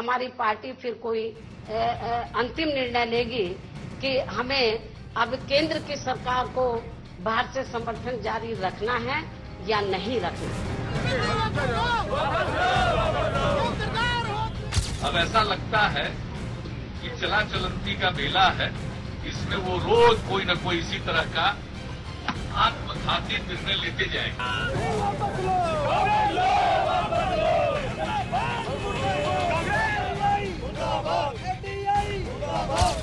हमारी पार्टी फिर कोई अंतिम निर्णय लेगी कि हमें अब केंद्र की सरकार को बाहर से समर्थन जारी रखना है या नहीं रखना। अब ऐसा लगता है कि चला चलती का बेला है, इसमें वो रोज कोई न कोई इसी तरह का आत्मघाती निर्णय लेते जाएंगे।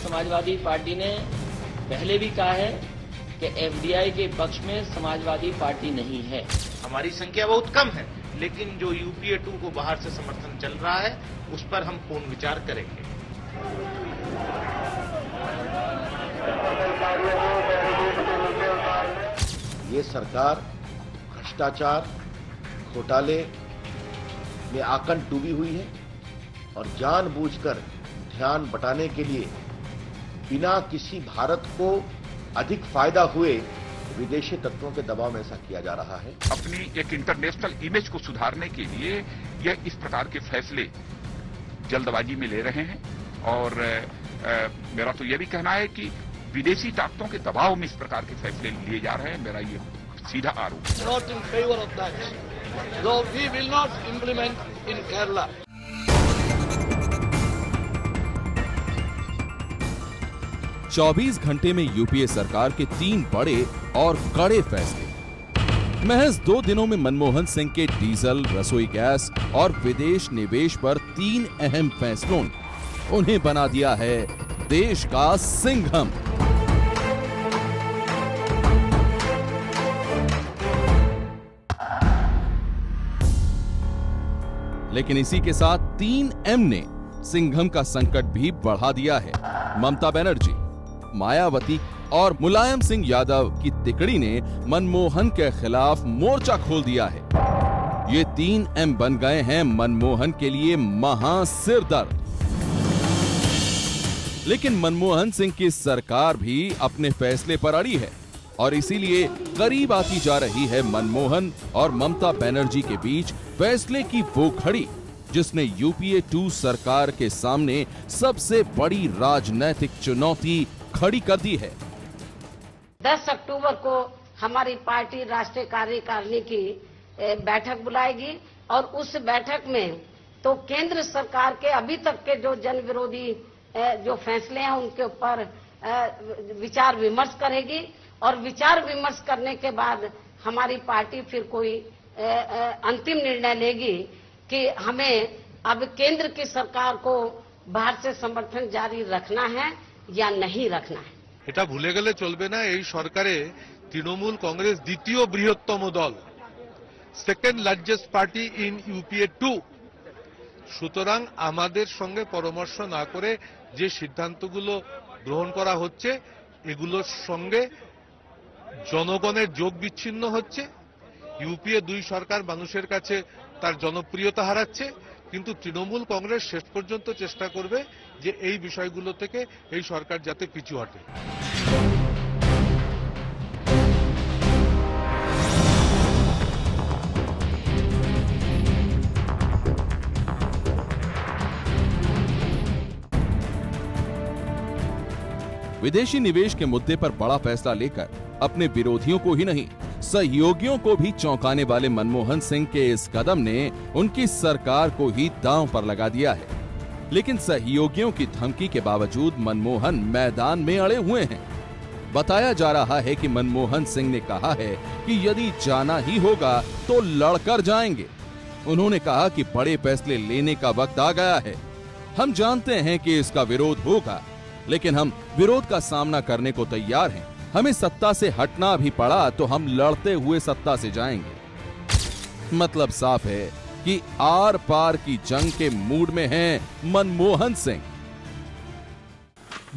समाजवादी पार्टी ने पहले भी कहा है कि एफडीआई के पक्ष में समाजवादी पार्टी नहीं है। हमारी संख्या बहुत कम है, लेकिन जो यूपीए 2 को बाहर से समर्थन चल रहा है उस पर हम पूर्ण विचार करेंगे। ये सरकार भ्रष्टाचार, घोटाले में आकंठ डूबी हुई है और जानबूझकर ध्यान बटाने के लिए बिना किसी भारत को अधिक फायदा हुए विदेशी तत्वों के दबाव में ऐसा किया जा रहा है। अपनी एक इंटरनेशनल इमेज को सुधारने के लिए यह इस प्रकार के फैसले जल्दबाजी में ले रहे हैं और मेरा तो यह भी कहना है कि विदेशी ताकतों के दबाव में इस प्रकार के फैसले लिए जा रहे हैं। मेरा ये सीधा आरोप है। Not in favor of that. Though we will not implement in Kerala. 24 घंटे में यूपीए सरकार के 3 बड़े और कड़े फैसले। महज 2 दिनों में मनमोहन सिंह के डीजल, रसोई गैस और विदेश निवेश पर 3 अहम फैसलों ने उन्हें बना दिया है देश का सिंघम। लेकिन इसी के साथ 3 एम ने सिंघम का संकट भी बढ़ा दिया है। ममता बनर्जी, मायावती और मुलायम सिंह यादव की तिकड़ी ने मनमोहन के खिलाफ मोर्चा खोल दिया है। ये 3 एम बन गए हैं मनमोहन के लिए महा सिरदर्द। लेकिन मनमोहन सिंह की सरकार भी अपने फैसले पर अड़ी है और इसीलिए करीब आती जा रही है मनमोहन और ममता बनर्जी के बीच फैसले की वो घड़ी जिसने यूपीए 2 सरकार के सामने सबसे बड़ी राजनीतिक चुनौती खड़ी कर दी है। 10 अक्टूबर को हमारी पार्टी राष्ट्रीय कार्यकारिणी की बैठक बुलाएगी और उस बैठक में तो केंद्र सरकार के अभी तक के जो जन विरोधी जो फैसले हैं उनके ऊपर विचार विमर्श करेगी और विचार विमर्श करने के बाद हमारी पार्टी फिर कोई अंतिम निर्णय लेगी कि हमें अब केंद्र की सरकार को बाहर से समर्थन जारी रखना है या नहीं रखना है। এটা ভুলে গেলে চলবে না, এই সরকারে তৃণমূল কংগ্রেস দ্বিতীয় বৃহত্তম দল, second largest party in UPA 2। সুতরাং আমাদের সঙ্গে পরামর্শ না করে যে সিদ্ধান্তগুলো গ্রহণ করা হচ্ছে এগুলোর সঙ্গে জনগণের যোগ বিচ্ছিন্ন হচ্ছে। ইউপিএ 2 সরকার মানুষের কাছে তার জনপ্রিয়তা হারাচ্ছে, কিন্তু তৃণমূল কংগ্রেস শেষ পর্যন্ত চেষ্টা করবে যে এই বিষয়গুলো থেকে এই সরকার যাতে পিছু হটে। विदेशी निवेश के मुद्दे पर बड़ा फैसला लेकर अपने विरोधियों को ही नहीं सहयोगियों को भी चौंकाने वाले मनमोहन सिंह के इस कदम ने उनकी सरकार को ही दांव पर लगा दिया है। लेकिन सहयोगियों की धमकी के बावजूद मनमोहन मैदान में अड़े हुए हैं। बताया जा रहा है कि मनमोहन सिंह ने कहा है कि यदि जाना ही होगा तो लड़कर जाएंगे। उन्होंने कहा कि बड़े फैसले लेने का वक्त आ गया है। हम जानते हैं कि इसका विरोध होगा, लेकिन हम विरोध का सामना करने को तैयार हैं। हमें सत्ता से हटना भी पड़ा तो हम लड़ते हुए सत्ता से जाएंगे। मतलब साफ है कि आर पार की जंग के मूड में हैं Manmohan Singh.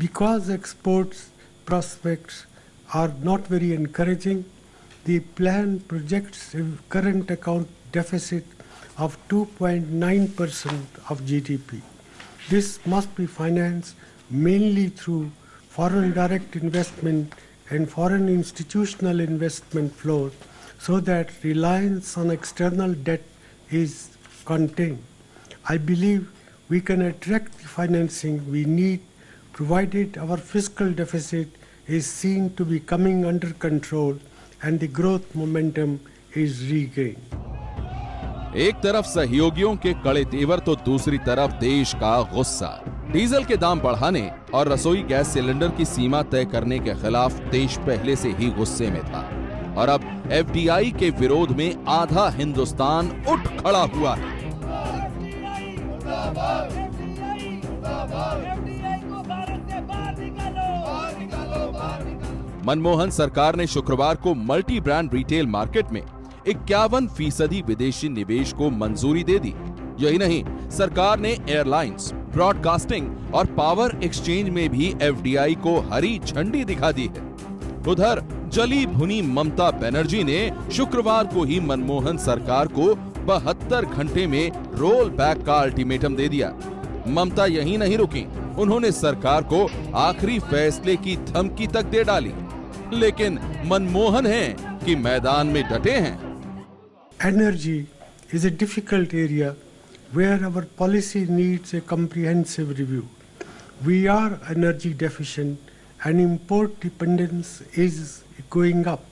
Because exports prospects are not very encouraging, the plan projects a current account deficit of 2.9% of GDP. This must be financed mainly through foreign direct investment and foreign institutional investment flows so that reliance on external debt is contained. I believe we can attract the financing we need, provided our fiscal deficit is seen to be coming under control and the growth momentum is regained. एक तरफ सहयोगियों के कड़े तेवर तो दूसरी तरफ देश का गुस्सा। डीजल के दाम बढ़ाने और रसोई गैस सिलेंडर की सीमा तय करने के खिलाफ देश पहले से ही गुस्से में था और अब एफडीआई के विरोध में आधा हिंदुस्तान उठ खड़ा हुआ है। मनमोहन सरकार ने शुक्रवार को मल्टी ब्रांड रिटेल मार्केट में 51% विदेशी निवेश को मंजूरी दे दी। यही नहीं, सरकार ने एयरलाइंस, ब्रॉडकास्टिंग और पावर एक्सचेंज में भी एफडीआई को हरी झंडी दिखा दी है। उधर जली भुनी ममता बनर्जी ने शुक्रवार को ही मनमोहन सरकार को 72 घंटे में रोल बैक का अल्टीमेटम दे दिया। ममता यहीं नहीं रुकी, उन्होंने सरकार को आखिरी फैसले की धमकी तक दे डाली। लेकिन मनमोहन हैं कि मैदान में डटे हैं। Energy is a difficult area where our policy needs a comprehensive review. We are energy deficient and import dependence is going up.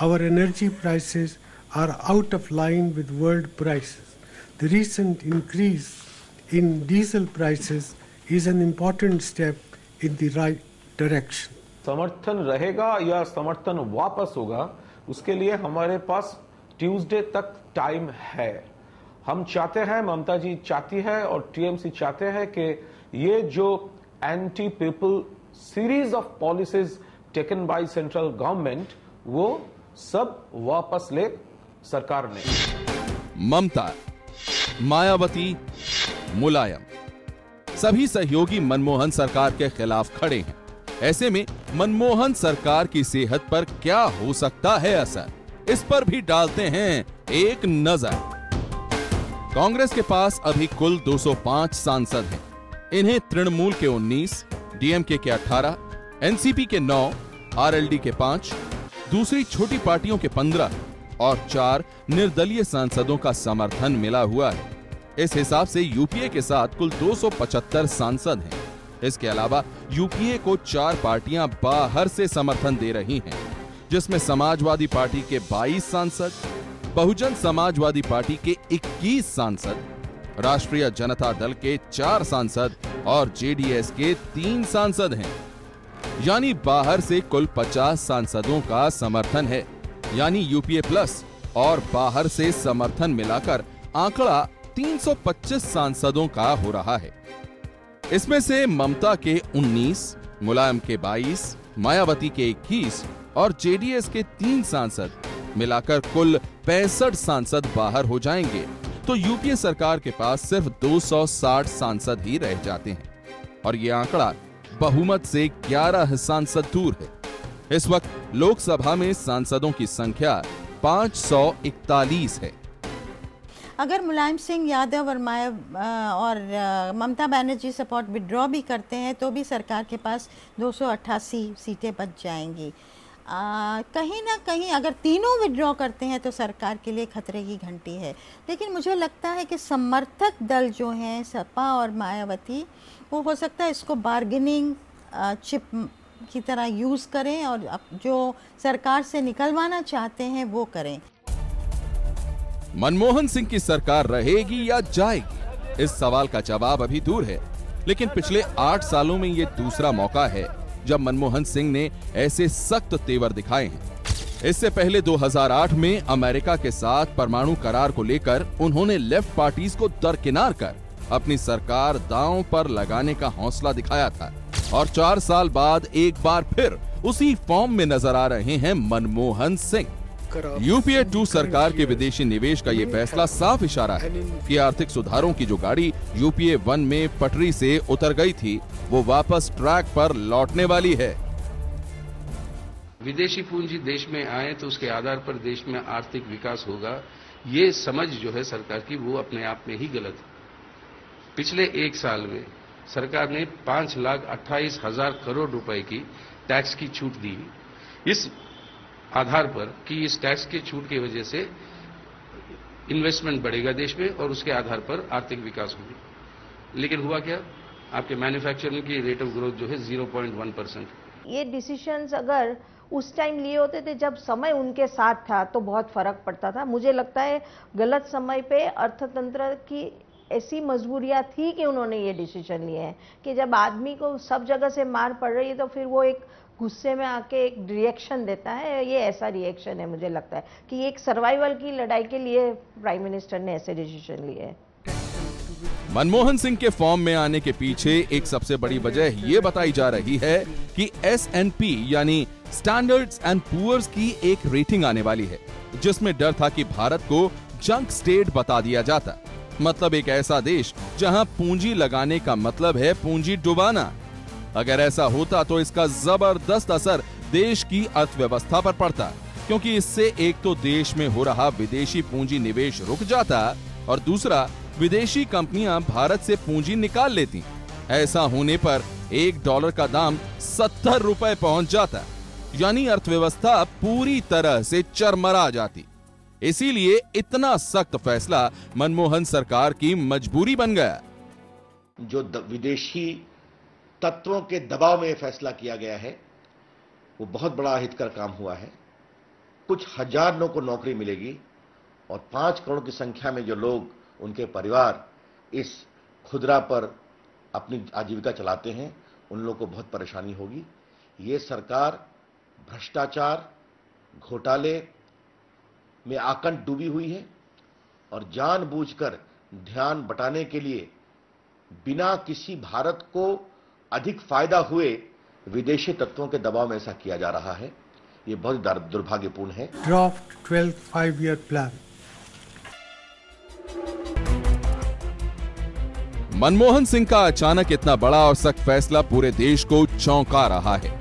Our energy prices are out of line with world prices. The recent increase in diesel prices is an important step in the right direction. समर्थन रहेगा या समर्थन वापस होगा, उसके लिए हमारे पास Tuesday तक टाइम है। हम चाहते हैं, ममता जी चाहती है और टीएमसी चाहते हैं कि ये जो anti people series of policies taken by central government, वो सब वापस ले सरकार ने। ममता, मायावती, मुलायम सभी सहयोगी मनमोहन सरकार के खिलाफ खड़े हैं। ऐसे में मनमोहन सरकार की सेहत पर क्या हो सकता है असर, इस पर भी डालते हैं एक नजर। कांग्रेस के पास अभी कुल 205 सांसद हैं। इन्हें तृणमूल के 19, डीएमके के 18, एनसीपी के 9, आरएलडी के 5, दूसरी छोटी पार्टियों के 15 और 4 निर्दलीय सांसदों का समर्थन मिला हुआ है। इस हिसाब से यूपीए के साथ कुल 275 सांसद हैं। इसके अलावा यूपीए को 4 पार्टियां बाहर से समर्थन दे रही हैं, जिसमें समाजवादी पार्टी के 22 सांसद, बहुजन समाजवादी पार्टी के 21 सांसद, राष्ट्रीय जनता दल के 4 सांसद और जेडीएस के 3 सांसद हैं। यानी बाहर से कुल 50 सांसदों का समर्थन है। यानी यूपीए प्लस और बाहर से समर्थन मिलाकर आंकड़ा 325 सांसदों का हो रहा है। इसमें से ममता के 19, मुलायम के 22, मायावती के 21 और जेडीएस के 3 सांसद मिलाकर कुल 65 सांसद बाहर हो जाएंगे, तो यूपीए सरकार के पास सिर्फ 260 सांसद ही रह जाते हैं और ये आंकड़ा बहुमत से 11 सांसद दूर है। इस वक्त लोकसभा में सांसदों की संख्या 541 है। अगर मुलायम सिंह यादव और ममता बनर्जी सपोर्ट विड्रॉ भी करते हैं तो भी सरकार के पास 288 सीटें बच जाएंगी। कहीं ना कहीं अगर तीनों विड्रॉ करते हैं तो सरकार के लिए खतरे की घंटी है। लेकिन मुझे लगता है कि समर्थक दल जो हैं सपा और मायावती, वो हो सकता है इसको बार्गेनिंग चिप की तरह यूज़ करें और जो सरकार से निकलवाना चाहते हैं वो करें। मनमोहन सिंह की सरकार रहेगी या जाएगी, इस सवाल का जवाब अभी दूर है। लेकिन पिछले 8 सालों में ये दूसरा मौका है जब मनमोहन सिंह ने ऐसे सख्त तेवर दिखाए हैं। इससे पहले 2008 में अमेरिका के साथ परमाणु करार को लेकर उन्होंने लेफ्ट पार्टीज को दरकिनार कर अपनी सरकार दांव पर लगाने का हौसला दिखाया था और 4 साल बाद एक बार फिर उसी फॉर्म में नजर आ रहे हैं मनमोहन सिंह। यूपीए 2 सरकार के विदेशी निवेश का ये फैसला साफ इशारा है कि आर्थिक सुधारों की जो गाड़ी यूपीए 1 में पटरी से उतर गई थी, वो वापस ट्रैक पर लौटने वाली है। विदेशी पूंजी देश में आए तो उसके आधार पर देश में आर्थिक विकास होगा, ये समझ जो है सरकार की, वो अपने आप में ही गलत है। पिछले 1 साल में सरकार ने 5,28,000 करोड़ रुपए की टैक्स की छूट दी। इस आधार पर कि इस टैक्स के छूट की वजह से इन्वेस्टमेंट बढ़ेगा देश में और उसके आधार पर आर्थिक विकास होगी। लेकिन हुआ क्या, आपके मैन्युफैक्चरिंग की रेट ऑफ ग्रोथ जो है 0.1%। ये डिसीजंस अगर उस टाइम लिए होते थे जब समय उनके साथ था तो बहुत फर्क पड़ता था। मुझे लगता है गलत समय पे अर्थतंत्र की ऐसी मजबूरियां थी कि उन्होंने ये डिसीजन लिए हैं कि जब आदमी को सब जगह से मार पड़ रही है तो फिर वो एक गुस्से में आके एक रिएक्शन देता है। ये ऐसा रिएक्शन है, मुझे लगता है कि एक सर्वाइवल की लड़ाई के लिए प्राइम मिनिस्टर ने ऐसे डिसीजन लिए हैं। मनमोहन सिंह के फॉर्म में आने के पीछे एक सबसे बड़ी वजह ये बताई जा रही है कि S&P यानी स्टैंडर्ड्स एंड पुअर्स की एक रेटिंग आने वाली है, जिसमें डर था कि भारत को जंक स्टेट बता दिया जाता। मतलब एक ऐसा देश जहां पूंजी लगाने का मतलब है पूंजी डुबाना। अगर ऐसा होता तो इसका जबरदस्त असर देश की अर्थव्यवस्था पर पड़ता, क्योंकि इससे एक तो देश में हो रहा विदेशी पूंजी निवेश रुक जाता और दूसरा विदेशी कंपनियां भारत से पूंजी निकाल लेती। ऐसा होने पर $1 का दाम 70 रुपए पहुंच जाता, यानी अर्थव्यवस्था पूरी तरह से चरमरा जाती। इसीलिए इतना सख्त फैसला मनमोहन सरकार की मजबूरी बन गया। जो विदेशी तत्वों के दबाव में फैसला किया गया है वो बहुत बड़ा हितकर काम हुआ है। कुछ हजार लोगों को नौकरी मिलेगी और 5 करोड़ की संख्या में जो लोग, उनके परिवार इस खुदरा पर अपनी आजीविका चलाते हैं, उन लोगों को बहुत परेशानी होगी। ये सरकार भ्रष्टाचार, घोटाले में आकंठ डूबी हुई है और जानबूझकर ध्यान बटाने के लिए बिना किसी भारत को अधिक फायदा हुए विदेशी तत्वों के दबाव में ऐसा किया जा रहा है। ये बहुत दुर्भाग्यपूर्ण है। Draft 12th 5-year plan. Manmohan Singh का अचानक इतना बड़ा और सख्त फैसला पूरे देश को चौंका रहा है,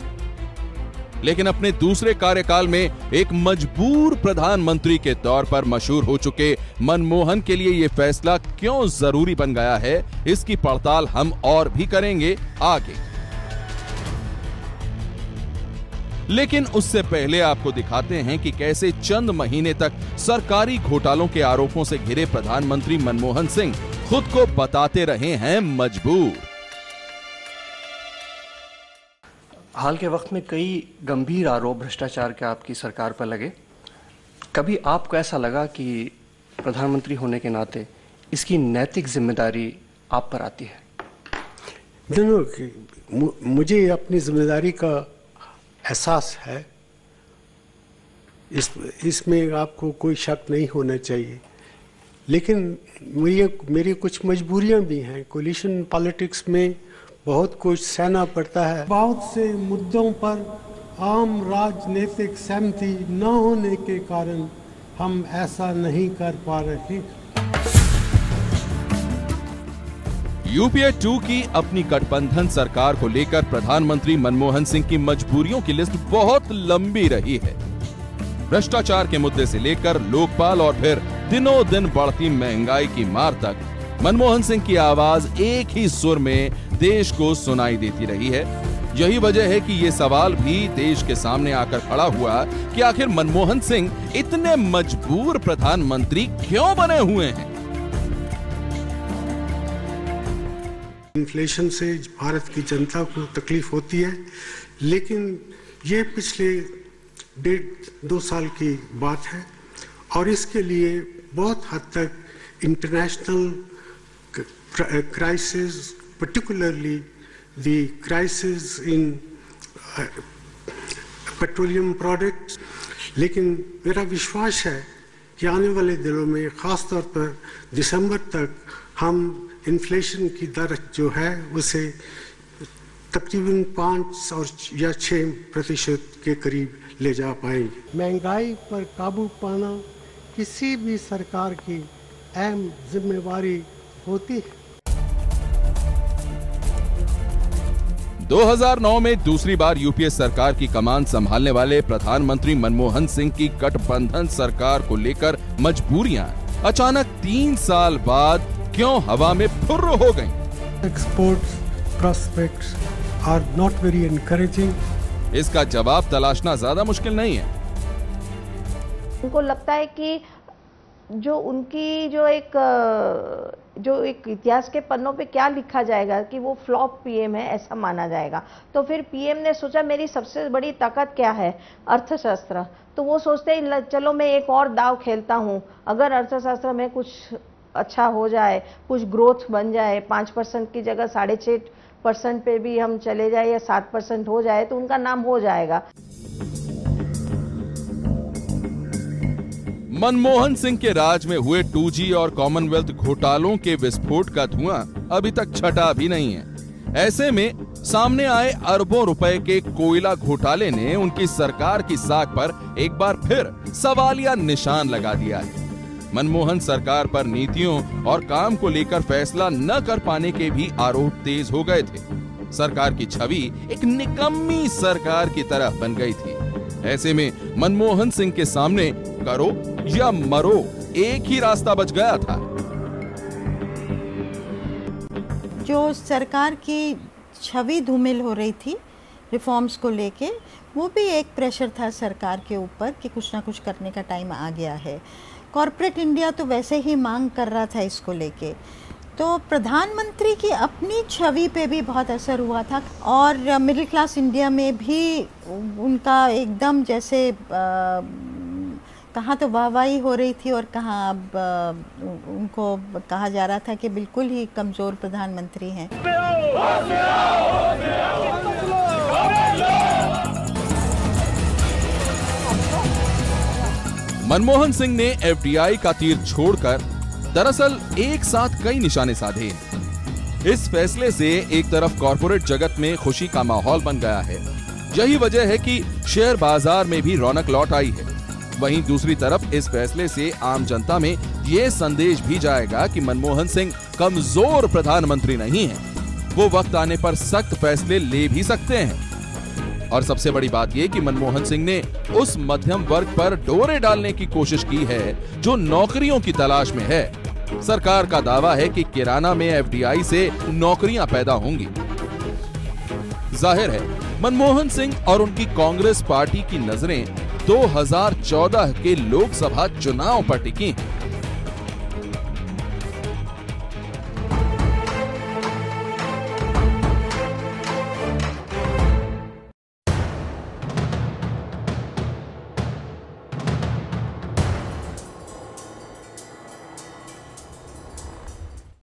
लेकिन अपने दूसरे कार्यकाल में एक मजबूर प्रधानमंत्री के तौर पर मशहूर हो चुके मनमोहन के लिए यह फैसला क्यों जरूरी बन गया है, इसकी पड़ताल हम और भी करेंगे आगे। लेकिन उससे पहले आपको दिखाते हैं कि कैसे चंद महीने तक सरकारी घोटालों के आरोपों से घिरे प्रधानमंत्री मनमोहन सिंह खुद को बताते रहे हैं मजबूर। हाल के वक्त में कई गंभीर आरोप भ्रष्टाचार के आपकी सरकार पर लगे। कभी आपको ऐसा लगा कि प्रधानमंत्री होने के नाते इसकी नैतिक जिम्मेदारी आप पर आती है? मुझे अपनी जिम्मेदारी का एहसास है, इसमें आपको कोई शक नहीं होना चाहिए। लेकिन मेरी कुछ मजबूरियां भी हैं। कोलिशन पॉलिटिक्स में बहुत कुछ सहना पड़ता है। बहुत से मुद्दों पर आम राजनीतिक सहमति न होने के कारण हम ऐसा नहीं कर पा रहे। यूपीए 2 की अपनी गठबंधन सरकार को लेकर प्रधानमंत्री मनमोहन सिंह की मजबूरियों की लिस्ट बहुत लंबी रही है। भ्रष्टाचार के मुद्दे से लेकर लोकपाल और फिर दिनों दिन बढ़ती महंगाई की मार तक मनमोहन सिंह की आवाज एक ही सुर में देश को सुनाई देती रही है। यही वजह है कि ये सवाल भी देश के सामने आकर खड़ा हुआ कि आखिर मनमोहन सिंह इतने मजबूर प्रधानमंत्री क्यों बने हुए हैं। इन्फ्लेशन से भारत की जनता को तकलीफ होती है, लेकिन ये पिछले 1.5-2 साल की बात है और इसके लिए बहुत हद तक international crisis, particularly the crisis in petroleum products, लेकिन मेरा विश्वास है कि आने वाले दिनों में खास तौर पर दिसंबर तक हम इन्फ्लेशन की दर जो है उसे तकरीबन 5 या 6% के करीब ले जा पाएंगे। महंगाई पर काबू पाना किसी भी सरकार की अहम जिम्मेवारी होती है। 2009 में दूसरी बार यूपीए सरकार की कमान संभालने वाले प्रधानमंत्री मनमोहन सिंह की गठबंधन सरकार को लेकर मजबूरियां अचानक 3 साल बाद क्यों हवा में फुर्र हो गईं? Exports prospects are not very encouraging. इसका जवाब तलाशना ज्यादा मुश्किल नहीं है। उनको लगता है कि जो उनकी जो एक जो एक इतिहास के पन्नों पे क्या लिखा जाएगा कि वो फ्लॉप पीएम है, ऐसा माना जाएगा। तो फिर पीएम ने सोचा मेरी सबसे बड़ी ताकत क्या है, अर्थशास्त्र। तो वो सोचते हैं चलो मैं एक और दाव खेलता हूँ, अगर अर्थशास्त्र में कुछ अच्छा हो जाए, कुछ ग्रोथ बन जाए, 5% की जगह 6.5% पे भी हम चले जाए या 7% हो जाए तो उनका नाम हो जाएगा। मनमोहन सिंह के राज में हुए 2G और कॉमनवेल्थ घोटालों के विस्फोट का धुआं अभी तक छटा भी नहीं है। ऐसे में सामने आए अरबों रुपए के कोयला घोटाले ने उनकी सरकार की साख पर एक बार फिर सवालिया निशान लगा दिया है। मनमोहन सरकार पर नीतियों और काम को लेकर फैसला न कर पाने के भी आरोप तेज हो गए थे। सरकार की छवि एक निकम्मी सरकार की तरह बन गई थी। ऐसे में मनमोहन सिंह के सामने करो या मरो एक ही रास्ता बच गया था। जो सरकार की छवि धूमिल हो रही थी रिफॉर्म्स को लेके, वो भी एक प्रेशर था सरकार के ऊपर कि कुछ ना कुछ करने का टाइम आ गया है। कॉर्पोरेट इंडिया तो वैसे ही मांग कर रहा था इसको लेके, तो प्रधानमंत्री की अपनी छवि पे भी बहुत असर हुआ था और मिडिल क्लास इंडिया में भी उनका एकदम जैसे कहाँ तो वाहवाही हो रही थी और कहाँ अब उनको कहा जा रहा था कि बिल्कुल ही कमज़ोर प्रधानमंत्री हैं। मनमोहन सिंह ने एफडीआई का तीर छोड़कर दरअसल एक साथ कई निशाने साधे। इस फैसले से एक तरफ कॉर्पोरेट जगत में खुशी का माहौल बन गया है, यही वजह है कि शेयर बाजार में भी रौनक लौट आई है। वहीं दूसरी तरफ इस फैसले से आम जनता में ये संदेश भी जाएगा कि मनमोहन सिंह कमजोर प्रधानमंत्री नहीं हैं, वो वक्त आने पर सख्त फैसले ले भी सकते हैं। और सबसे बड़ी बात यह कि मनमोहन सिंह ने उस मध्यम वर्ग पर डोरे डालने की कोशिश की है जो नौकरियों की तलाश में है। सरकार का दावा है कि किराना में एफडीआई से नौकरियां पैदा होंगी। जाहिर है मनमोहन सिंह और उनकी कांग्रेस पार्टी की नजरें 2014 के लोकसभा चुनाव पर टिकी हैं।